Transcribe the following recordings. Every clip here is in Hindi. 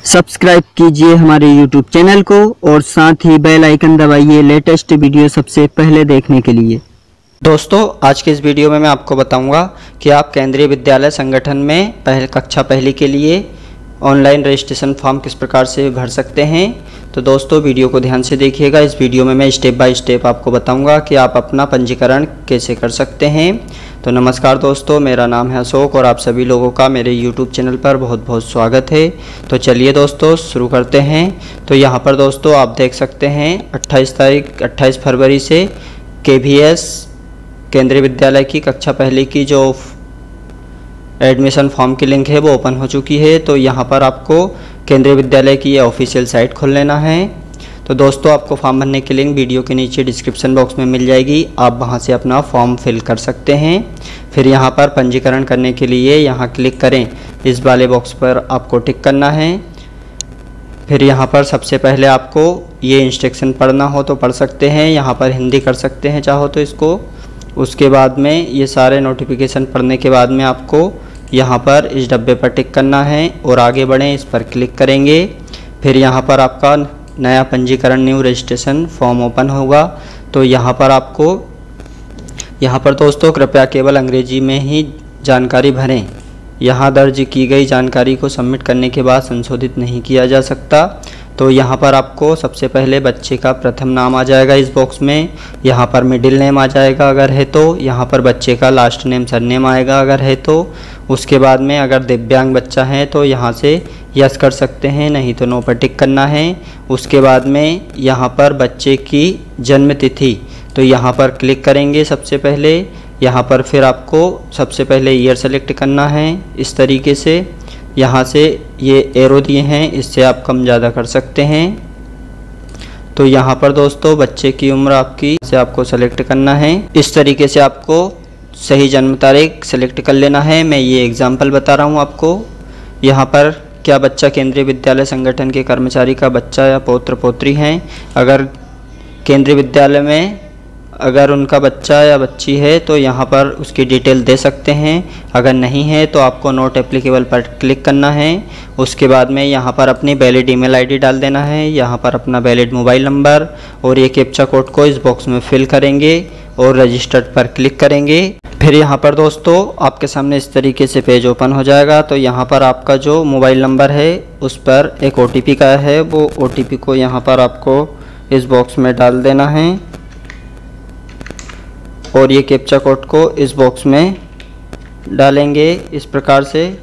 सब्सक्राइब कीजिए हमारे YouTube चैनल को और साथ ही बेल आइकन दबाइए लेटेस्ट वीडियो सबसे पहले देखने के लिए। दोस्तों, आज के इस वीडियो में मैं आपको बताऊंगा कि आप केंद्रीय विद्यालय संगठन में कक्षा पहली के लिए ऑनलाइन रजिस्ट्रेशन फॉर्म किस प्रकार से भर सकते हैं। तो दोस्तों, वीडियो को ध्यान से देखिएगा। इस वीडियो में मैं स्टेप बाय स्टेप आपको बताऊंगा कि आप अपना पंजीकरण कैसे कर सकते हैं। तो नमस्कार दोस्तों, मेरा नाम है अशोक और आप सभी लोगों का मेरे YouTube चैनल पर बहुत बहुत स्वागत है। तो चलिए दोस्तों शुरू करते हैं। तो यहाँ पर दोस्तों आप देख सकते हैं 28 फरवरी से KVS केंद्रीय विद्यालय की कक्षा पहली की जो एडमिशन फॉर्म की लिंक है वो ओपन हो चुकी है। तो यहाँ पर आपको केंद्रीय विद्यालय की ये ऑफिशियल साइट खोल लेना है। तो दोस्तों, आपको फॉर्म भरने की लिंक वीडियो के नीचे डिस्क्रिप्शन बॉक्स में मिल जाएगी। आप वहाँ से अपना फॉर्म फिल कर सकते हैं। फिर यहाँ पर पंजीकरण करने के लिए यहाँ क्लिक करें, इस वाले बॉक्स पर आपको टिक करना है। फिर यहाँ पर सबसे पहले आपको ये इंस्ट्रक्शन पढ़ना हो तो पढ़ सकते हैं, यहाँ पर हिंदी कर सकते हैं चाहो तो इसको। उसके बाद में ये सारे नोटिफिकेशन पढ़ने के बाद में आपको यहाँ पर इस डब्बे पर टिक करना है और आगे बढ़ें, इस पर क्लिक करेंगे। फिर यहाँ पर आपका नया पंजीकरण न्यू रजिस्ट्रेशन फॉर्म ओपन होगा। तो यहाँ पर दोस्तों कृपया केवल अंग्रेजी में ही जानकारी भरें। यहाँ दर्ज की गई जानकारी को सबमिट करने के बाद संशोधित नहीं किया जा सकता। तो यहाँ पर आपको सबसे पहले बच्चे का प्रथम नाम आ जाएगा इस बॉक्स में, यहाँ पर मिडिल नेम आ जाएगा अगर है तो, यहाँ पर बच्चे का लास्ट नेम सरनेम आएगा अगर है तो। उसके बाद में अगर दिव्यांग बच्चा है तो यहाँ से यस कर सकते हैं, नहीं तो नो पर टिक करना है। उसके बाद में यहाँ पर बच्चे की जन्म तिथि, तो यहाँ पर क्लिक करेंगे सबसे पहले। यहाँ पर फिर आपको सबसे पहले ईयर सेलेक्ट करना है इस तरीके से। यहाँ से ये एरो दिए हैं, इससे आप कम ज़्यादा कर सकते हैं। तो यहाँ पर दोस्तों बच्चे की उम्र आपको सेलेक्ट करना है। इस तरीके से आपको सही जन्म तारीख सेलेक्ट कर लेना है। मैं ये एग्जाम्पल बता रहा हूँ आपको। यहाँ पर क्या बच्चा केंद्रीय विद्यालय संगठन के कर्मचारी का बच्चा या पौत्र पौत्री हैं। अगर केंद्रीय विद्यालय में अगर उनका बच्चा या बच्ची है तो यहाँ पर उसकी डिटेल दे सकते हैं। अगर नहीं है तो आपको नॉट एप्लीकेबल पर क्लिक करना है। उसके बाद में यहाँ पर अपनी वैलिड ईमेल आईडी डाल देना है, यहाँ पर अपना वैलिड मोबाइल नंबर और ये कैप्चा कोड को इस बॉक्स में फिल करेंगे और रजिस्टर्ड पर क्लिक करेंगे। फिर यहाँ पर दोस्तों आपके सामने इस तरीके से पेज ओपन हो जाएगा। तो यहाँ पर आपका जो मोबाइल नंबर है उस पर एक OTP का है, वो OTP को यहाँ पर आपको इस बॉक्स में डाल देना है और ये कैप्चा कोड को इस बॉक्स में डालेंगे इस प्रकार से।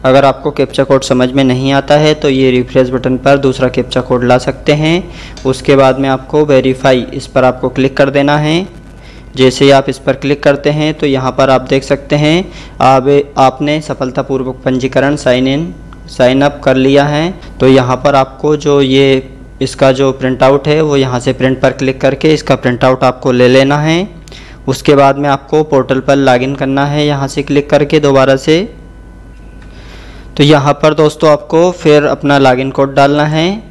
अगर आपको कैप्चा कोड समझ में नहीं आता है तो ये रिफ्रेश बटन पर दूसरा कैप्चा कोड ला सकते हैं। उसके बाद में आपको वेरीफाई, इस पर आपको क्लिक कर देना है। जैसे ही आप इस पर क्लिक करते हैं तो यहाँ पर आप देख सकते हैं आपने सफलतापूर्वक पंजीकरण साइन अप कर लिया है। तो यहाँ पर आपको जो ये इसका जो प्रिंट आउट है वो यहाँ से प्रिंट पर क्लिक करके इसका प्रिंट आउट आपको ले लेना है। उसके बाद में आपको पोर्टल पर लॉगिन करना है, यहाँ से क्लिक करके दोबारा से। तो यहाँ पर दोस्तों आपको फिर अपना लॉगिन कोड डालना है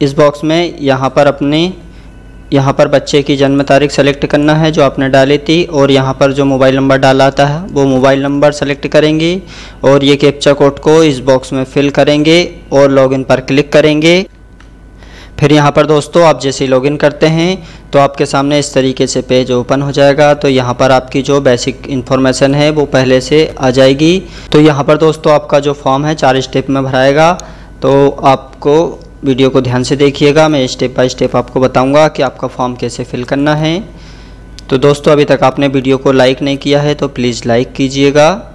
इस बॉक्स में। यहाँ पर बच्चे की जन्म तारीख सेलेक्ट करना है जो आपने डाली थी और यहाँ पर जो मोबाइल नंबर डाला था वो मोबाइल नंबर सेलेक्ट करेंगे और ये कैप्चा कोड को इस बॉक्स में फिल करेंगे और लॉगिन पर क्लिक करेंगे। फिर यहाँ पर दोस्तों आप जैसे ही लॉगिन करते हैं तो आपके सामने इस तरीके से पेज ओपन हो जाएगा। तो यहाँ पर आपकी जो बेसिक इन्फॉर्मेशन है वो पहले से आ जाएगी। तो यहाँ पर दोस्तों आपका जो फॉर्म है 4 स्टेप में भराएगा। तो आपको वीडियो को ध्यान से देखिएगा, मैं स्टेप बाय स्टेप आपको बताऊँगा कि आपका फॉर्म कैसे फिल करना है। तो दोस्तों अभी तक आपने वीडियो को लाइक नहीं किया है तो प्लीज़ लाइक कीजिएगा।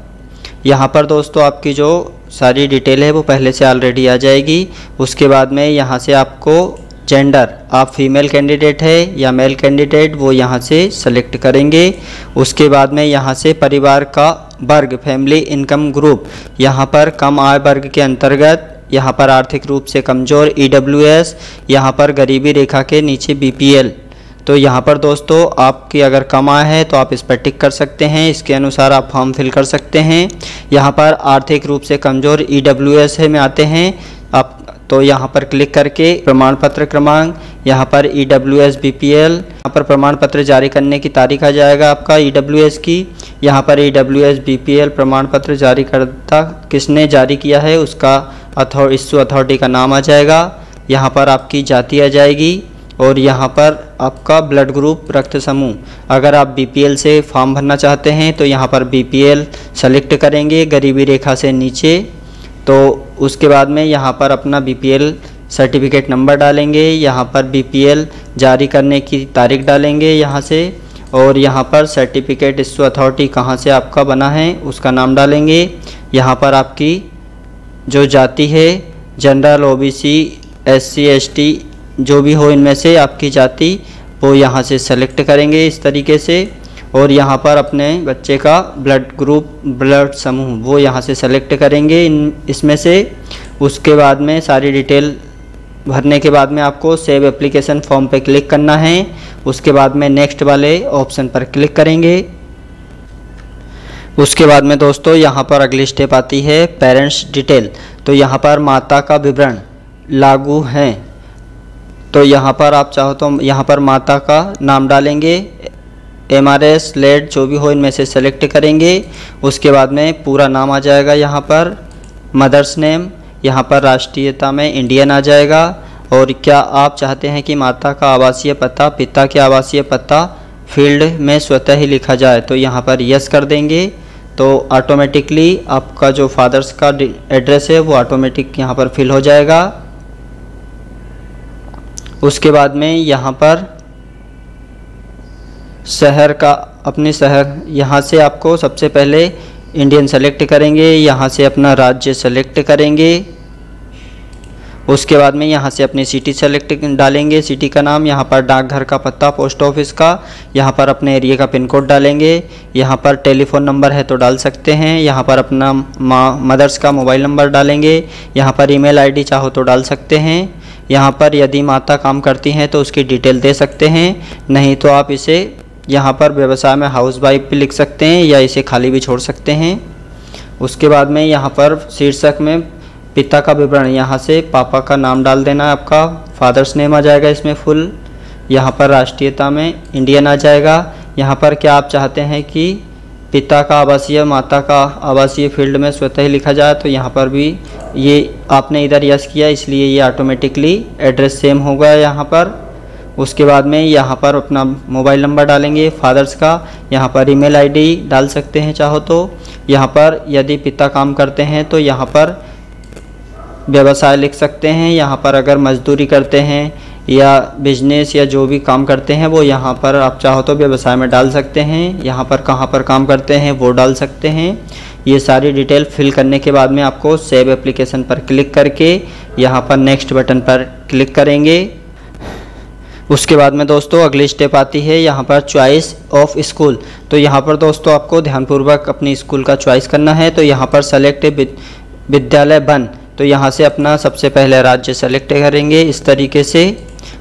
यहाँ पर दोस्तों आपकी जो सारी डिटेल है वो पहले से ऑलरेडी आ जाएगी। उसके बाद में यहाँ से आपको जेंडर, आप फीमेल कैंडिडेट है या मेल कैंडिडेट, वो यहाँ से सेलेक्ट करेंगे। उसके बाद में यहाँ से परिवार का वर्ग, फैमिली इनकम ग्रुप, यहाँ पर कम आय वर्ग के अंतर्गत, यहाँ पर आर्थिक रूप से कमज़ोर EWS, यहाँ पर गरीबी रेखा के नीचे BPL। तो यहाँ पर दोस्तों आपकी अगर कम आय है तो आप इस पर टिक कर सकते हैं, इसके अनुसार आप फॉर्म फिल कर सकते हैं। यहाँ पर आर्थिक रूप से कमज़ोर EWS है में आते हैं आप, तो यहाँ पर क्लिक करके प्रमाण पत्र क्रमांक, यहाँ पर EWS BPL, यहाँ पर प्रमाण पत्र जारी करने की तारीख आ जाएगा आपका EWS की। यहाँ पर EWS BPL प्रमाण पत्र जारी करता किसने जारी किया है उसका इश्यू अथॉरिटी का नाम आ जाएगा, यहाँ पर आपकी जाति आ जाएगी और यहाँ पर आपका ब्लड ग्रुप रक्त समूह। अगर आप बीपीएल से फॉर्म भरना चाहते हैं तो यहाँ पर बीपीएल सेलेक्ट करेंगे गरीबी रेखा से नीचे। तो उसके बाद में यहाँ पर अपना बीपीएल सर्टिफिकेट नंबर डालेंगे, यहाँ पर बीपीएल जारी करने की तारीख डालेंगे यहाँ से, और यहाँ पर सर्टिफिकेट इश्यू अथॉरिटी कहाँ से आपका बना है उसका नाम डालेंगे। यहाँ पर आपकी जो जाति है जनरल, ओबीसी, एससी, एसटी जो भी हो इनमें से आपकी जाति वो यहाँ से सेलेक्ट करेंगे इस तरीके से। और यहाँ पर अपने बच्चे का ब्लड ग्रुप, ब्लड समूह वो यहाँ से सेलेक्ट करेंगे इसमें से। उसके बाद में सारी डिटेल भरने के बाद में आपको सेव एप्लीकेशन फॉर्म पे क्लिक करना है। उसके बाद में नेक्स्ट वाले ऑप्शन पर क्लिक करेंगे। उसके बाद में दोस्तों यहाँ पर अगली स्टेप आती है पेरेंट्स डिटेल। तो यहाँ पर माता का विवरण लागू है, तो यहाँ पर आप चाहो तो यहाँ पर माता का नाम डालेंगे, एमआरएस, लेड जो भी हो इनमें से सेलेक्ट करेंगे। उसके बाद में पूरा नाम आ जाएगा, यहाँ पर मदर्स नेम, यहाँ पर राष्ट्रीयता में इंडियन आ जाएगा। और क्या आप चाहते हैं कि माता का आवासीय पता, पिता के आवासीय पता फील्ड में स्वतः ही लिखा जाए, तो यहाँ पर यस कर देंगे। तो ऑटोमेटिकली आपका जो फादर्स का एड्रेस है वो ऑटोमेटिक यहाँ पर फिल हो जाएगा। उसके बाद में यहाँ पर शहर का, अपने शहर यहाँ से आपको सबसे पहले इंडियन सेलेक्ट करेंगे, यहाँ से अपना राज्य सेलेक्ट करेंगे। उसके बाद में यहाँ से अपनी सिटी सेलेक्ट डालेंगे, सिटी का नाम, यहाँ पर डाकघर का पता, पोस्ट ऑफिस का, यहाँ पर अपने एरिया का पिन कोड डालेंगे। यहाँ पर टेलीफोन नंबर है तो डाल सकते हैं, यहाँ पर अपना मदर्स का मोबाइल नंबर डालेंगे, यहाँ पर ईमेल आईडी चाहो तो डाल सकते हैं। यहाँ पर यदि माता काम करती हैं तो उसकी डिटेल दे सकते हैं, नहीं तो आप इसे यहाँ पर व्यवसाय में हाउस वाइफ भी लिख सकते हैं या इसे खाली भी छोड़ सकते हैं। उसके बाद में यहाँ पर शीर्षक में पिता का विवरण, यहाँ से पापा का नाम डाल देना है, आपका फादर्स नेम आ जाएगा इसमें फुल। यहाँ पर राष्ट्रीयता में इंडियन आ जाएगा। यहाँ पर क्या आप चाहते हैं कि पिता का आवासीय, माता का आवासीय फील्ड में स्वतः ही लिखा जाए, तो यहाँ पर भी ये आपने इधर यस किया इसलिए ये ऑटोमेटिकली एड्रेस सेम होगा यहाँ पर। उसके बाद में यहाँ पर अपना मोबाइल नंबर डालेंगे फादर्स का, यहाँ पर ईमेल आईडी डाल सकते हैं चाहो तो। यहाँ पर यदि पिता काम करते हैं तो यहाँ पर व्यवसाय लिख सकते हैं, यहाँ पर अगर मजदूरी करते हैं या बिजनेस या जो भी काम करते हैं वो यहाँ पर आप चाहो तो व्यवसाय में डाल सकते हैं। यहाँ पर कहाँ पर काम करते हैं वो डाल सकते हैं। ये सारी डिटेल फिल करने के बाद में आपको सेव एप्लीकेशन पर क्लिक करके यहाँ पर नेक्स्ट बटन पर क्लिक करेंगे। उसके बाद में दोस्तों अगली स्टेप आती है यहाँ पर चॉइस ऑफ स्कूल। तो यहाँ पर दोस्तों आपको ध्यानपूर्वक अपनी स्कूल का चॉइस करना है। तो यहाँ पर सेलेक्ट विद्यालय वन, तो यहाँ से अपना सबसे पहले राज्य सेलेक्ट करेंगे इस तरीके से।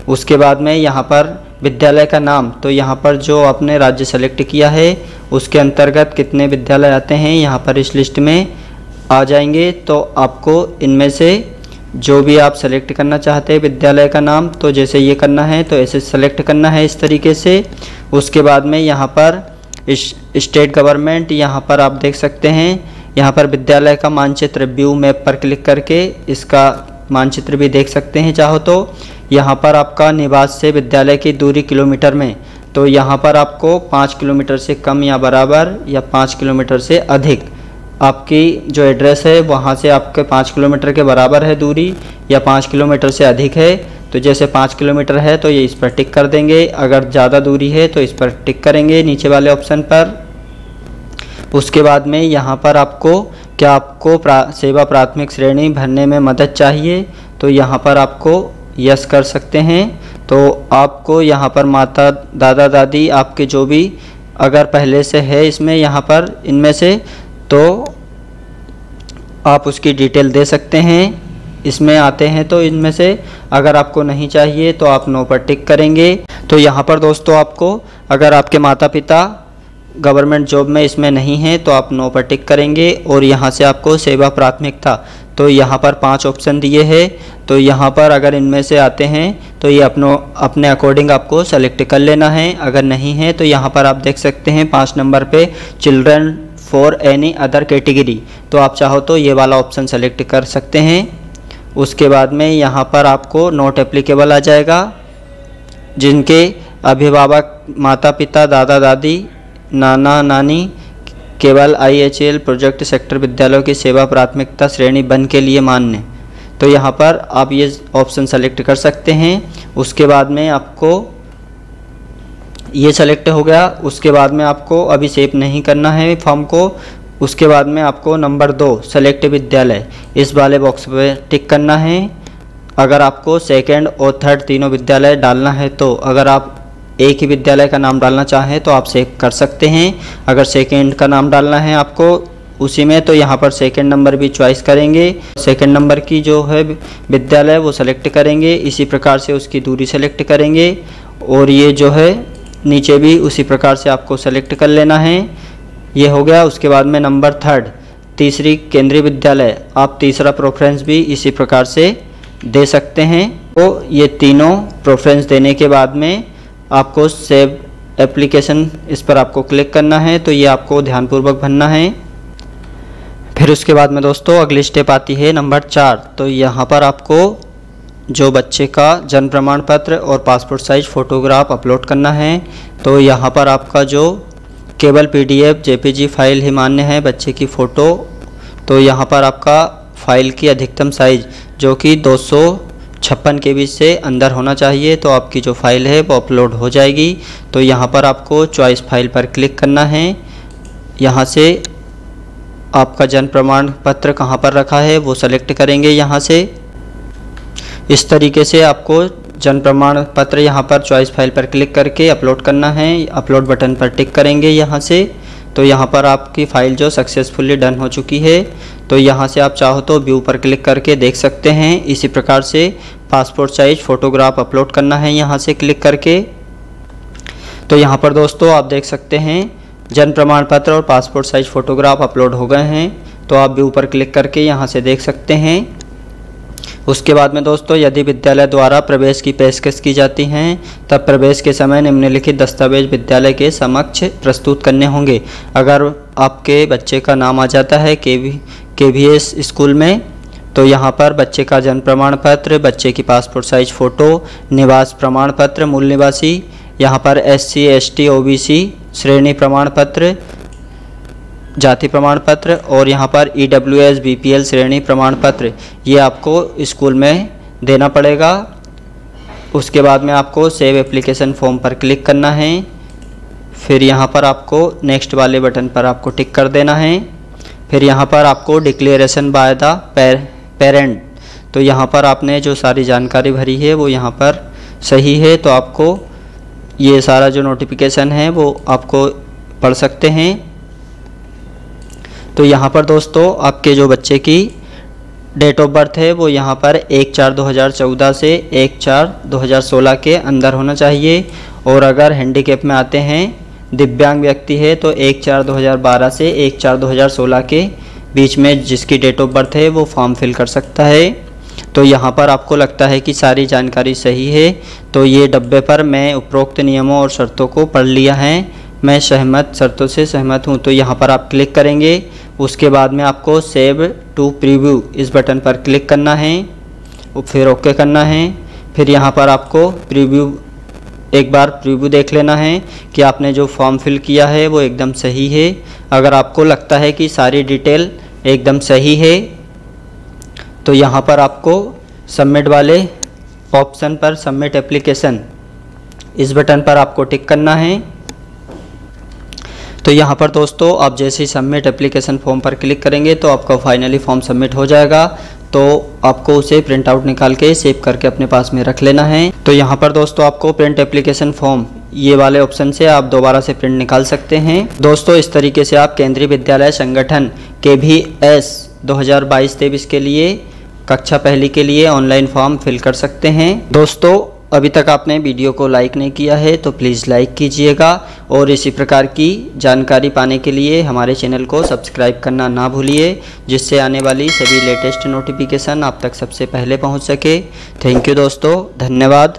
उसके बाद में यहाँ पर विद्यालय का नाम, तो यहाँ पर जो आपने राज्य सेलेक्ट किया है उसके अंतर्गत कितने विद्यालय आते हैं यहाँ पर इस लिस्ट में आ जाएंगे। तो आपको इनमें से जो भी आप सेलेक्ट करना चाहते हैं विद्यालय का नाम, तो जैसे ये करना है तो ऐसे सेलेक्ट करना है इस तरीके से। उसके बाद में यहाँ पर स्टेट गवर्नमेंट, यहाँ पर आप देख सकते हैं, यहाँ पर विद्यालय का मानचित्र व्यू मैप पर क्लिक करके इसका मानचित्र भी देख सकते हैं चाहो तो। यहाँ पर आपका निवास से विद्यालय की दूरी किलोमीटर में, तो यहाँ पर आपको 5 किलोमीटर से कम या बराबर या 5 किलोमीटर से अधिक आपकी जो एड्रेस है वहाँ से आपके 5 किलोमीटर के बराबर है दूरी या 5 किलोमीटर से अधिक है। तो जैसे 5 किलोमीटर है तो ये इस पर टिक कर देंगे, अगर ज़्यादा दूरी है तो इस पर टिक करेंगे नीचे वाले ऑप्शन पर। उसके बाद में यहाँ पर आपको क्या आपको सेवा प्राथमिक श्रेणी भरने में मदद चाहिए, तो यहाँ पर आपको यस कर सकते हैं। तो आपको यहाँ पर माता, दादा, दादी आपके जो भी अगर पहले से है इसमें यहाँ पर इनमें से, तो आप उसकी डिटेल दे सकते हैं। इसमें आते हैं तो इनमें से अगर आपको नहीं चाहिए तो आप नो पर टिक करेंगे। तो यहाँ पर दोस्तों आपको अगर आपके माता पिता गवर्नमेंट जॉब में इसमें नहीं है तो आप नो पर टिक करेंगे। और यहाँ से आपको सेवा प्राथमिकता, तो यहाँ पर 5 ऑप्शन दिए हैं, तो यहाँ पर अगर इनमें से आते हैं तो ये अपने अकॉर्डिंग आपको सेलेक्ट कर लेना है। अगर नहीं है तो यहाँ पर आप देख सकते हैं 5 नंबर पे children for any other category, तो आप चाहो तो ये वाला ऑप्शन सेलेक्ट कर सकते हैं। उसके बाद में यहाँ पर आपको नॉट एप्लीकेबल आ जाएगा। जिनके अभिभावक माता पिता दादा दादी नाना नानी केवल IHL प्रोजेक्ट सेक्टर विद्यालयों की सेवा प्राथमिकता श्रेणी 1 के लिए मान्य, तो यहाँ पर आप ये ऑप्शन सेलेक्ट कर सकते हैं। उसके बाद में आपको ये सेलेक्ट हो गया। उसके बाद में आपको अभी सेव नहीं करना है फॉर्म को। उसके बाद में आपको नंबर 2 सेलेक्ट विद्यालय, इस वाले बॉक्स पे टिक करना है। अगर आपको सेकंड और थर्ड तीनों विद्यालय डालना है तो अगर आप एक ही विद्यालय का नाम डालना चाहें तो आप सेव कर सकते हैं। अगर सेकंड का नाम डालना है आपको उसी में, तो यहाँ पर सेकंड नंबर भी चॉइस करेंगे। सेकंड नंबर की जो है विद्यालय वो सेलेक्ट करेंगे। इसी प्रकार से उसकी दूरी सेलेक्ट करेंगे और ये जो है नीचे भी उसी प्रकार से आपको सेलेक्ट कर लेना है। ये हो गया। उसके बाद में नंबर 3 तीसरी केंद्रीय विद्यालय, आप तीसरा प्रेफरेंस भी इसी प्रकार से दे सकते हैं। तो ये तीनों प्रेफरेंस देने के बाद में आपको सेव एप्लीकेशन, इस पर आपको क्लिक करना है। तो ये आपको ध्यानपूर्वक भरना है। फिर उसके बाद में दोस्तों अगली स्टेप आती है नंबर 4। तो यहाँ पर आपको जो बच्चे का जन्म प्रमाण पत्र और पासपोर्ट साइज फ़ोटोग्राफ अपलोड करना है। तो यहाँ पर आपका जो केवल PDF JPG फाइल ही मान्य है बच्चे की फ़ोटो। तो यहाँ पर आपका फ़ाइल की अधिकतम साइज़ जो कि 256 KB से अंदर होना चाहिए, तो आपकी जो फ़ाइल है वो अपलोड हो जाएगी। तो यहाँ पर आपको चॉइस फाइल पर क्लिक करना है। यहाँ से आपका जन्म प्रमाण पत्र कहाँ पर रखा है वो सेलेक्ट करेंगे। यहाँ से इस तरीके से आपको जन्म प्रमाण पत्र यहाँ पर चॉइस फाइल पर क्लिक करके अपलोड करना है। अपलोड बटन पर टिक करेंगे यहाँ से। तो यहाँ पर आपकी फ़ाइल जो सक्सेसफुली डन हो चुकी है। तो यहाँ से आप चाहो तो व्यू पर क्लिक करके देख सकते हैं। इसी प्रकार से पासपोर्ट साइज फ़ोटोग्राफ अपलोड करना है यहाँ से क्लिक करके। तो यहाँ पर दोस्तों आप देख सकते हैं जन्म प्रमाण पत्र और पासपोर्ट साइज फ़ोटोग्राफ अपलोड हो गए हैं। तो आप व्यू पर क्लिक करके यहाँ से देख सकते हैं। उसके बाद में दोस्तों यदि विद्यालय द्वारा प्रवेश की पेशकश की जाती हैं तब प्रवेश के समय निम्नलिखित दस्तावेज विद्यालय के समक्ष प्रस्तुत करने होंगे। अगर आपके बच्चे का नाम आ जाता है KVS स्कूल में, तो यहाँ पर बच्चे का जन्म प्रमाण पत्र, बच्चे की पासपोर्ट साइज फ़ोटो, निवास प्रमाण पत्र, मूल निवासी, यहाँ पर SC ST OBC श्रेणी प्रमाण पत्र, जाति प्रमाण पत्र और यहाँ पर EWS BPL श्रेणी प्रमाण पत्र, ये आपको स्कूल में देना पड़ेगा। उसके बाद में आपको सेव एप्लीकेशन फॉर्म पर क्लिक करना है। फिर यहाँ पर आपको नेक्स्ट वाले बटन पर आपको टिक कर देना है। फिर यहाँ पर आपको डिक्लेरेशन बाय द पेरेंट, तो यहाँ पर आपने जो सारी जानकारी भरी है वो यहाँ पर सही है। तो आपको ये सारा जो नोटिफिकेशन है वो आपको पढ़ सकते हैं। तो यहाँ पर दोस्तों आपके जो बच्चे की डेट ऑफ बर्थ है वो यहाँ पर 1/4/2014 से 1/4/2016 के अंदर होना चाहिए। और अगर हैंडीकैप में आते हैं, दिव्यांग व्यक्ति है, तो 1/4/2012 से 1/4/2016 के बीच में जिसकी डेट ऑफ बर्थ है वो फॉर्म फिल कर सकता है। तो यहाँ पर आपको लगता है कि सारी जानकारी सही है, तो ये डब्बे पर मैं उपरोक्त नियमों और शर्तों को पढ़ लिया है, मैं शर्तों से सहमत हूँ, तो यहाँ पर आप क्लिक करेंगे। उसके बाद में आपको सेव टू प्रीव्यू इस बटन पर क्लिक करना है, फिर ओके करना है। फिर यहाँ पर आपको एक बार प्रीव्यू देख लेना है कि आपने जो फॉर्म फिल किया है वो एकदम सही है। अगर आपको लगता है कि सारी डिटेल एकदम सही है तो यहाँ पर आपको सबमिट वाले ऑप्शन पर सबमिट एप्लीकेशन इस बटन पर आपको टिक करना है। तो यहाँ पर दोस्तों आप जैसे ही सबमिट एप्लीकेशन फॉर्म पर क्लिक करेंगे तो आपका फाइनली फॉर्म सबमिट हो जाएगा। तो आपको उसे प्रिंट आउट निकाल के सेव करके अपने पास में रख लेना है। तो यहाँ पर दोस्तों आपको प्रिंट एप्लीकेशन फॉर्म ये वाले ऑप्शन से आप दोबारा से प्रिंट निकाल सकते हैं। दोस्तों इस तरीके से आप केंद्रीय विद्यालय संगठन KVS 2022-23 के लिए कक्षा पहली के लिए ऑनलाइन फॉर्म फिल कर सकते हैं। दोस्तों अभी तक आपने वीडियो को लाइक नहीं किया है तो प्लीज़ लाइक कीजिएगा और इसी प्रकार की जानकारी पाने के लिए हमारे चैनल को सब्सक्राइब करना ना भूलिए, जिससे आने वाली सभी लेटेस्ट नोटिफिकेशन आप तक सबसे पहले पहुंच सके। थैंक यू दोस्तों, धन्यवाद।